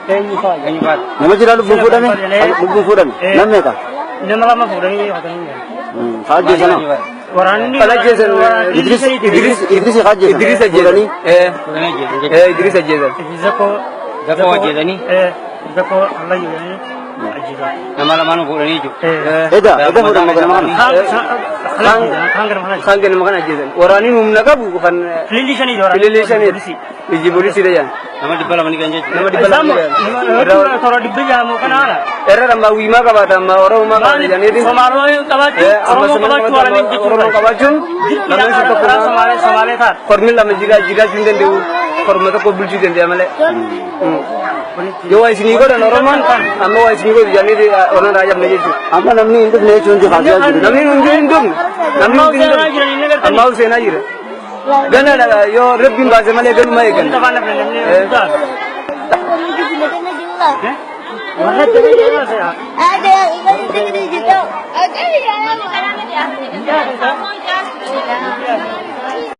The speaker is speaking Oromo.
Nama jira lubbuun fuudhame? Lubbuun fuudhame? Namni meeqa? Nama lama fuudhanii hatanii. Kaajjeesan hoo? Waraanni Kalajjeesan Idris kaajjeesan? Idris ajjeesan. Idris ajjeesan. Zakko ajjeesanii. Zakko Allah jedhanii ajjeesan. Nama lamaan fuudhanii jiru. Eda fuudhan maqaa nama kana? Kan kenna makan ajjeesan. Waraanni humna qabu kan Lilishanii waraanni. Lilishanii. Biji polisi dayaan. Nama dibba lamanii kan jechuudha. Nama dibba lamanii. Toora dibbi jaamu kanaadha. Erra amma wiimaa qabaata amma Oromoo qabaata jedhanii. Somaalummaa qabaachuu. Oromoo qabaachuu waraaniin jechuudha. Oromoo qabaachuun namni isa tokko Somaalee taata. kormi lama jigaachuu hin danda'u. Korma tokko bulchuu danda'a malee. Yoo waa isinii godhan Oromoon amma waa isinii godhu jedhanii onan raajamne jechuudha. Amma namni hin dhufne jechuun kaajjaa jiru. Namni hundi hin dhufne. Namni hundi hin dhufne. Amma seenaa jira. Gana yoo rabbiin baase malee galuma eegan. Ada yang ikut gitu. Ada yang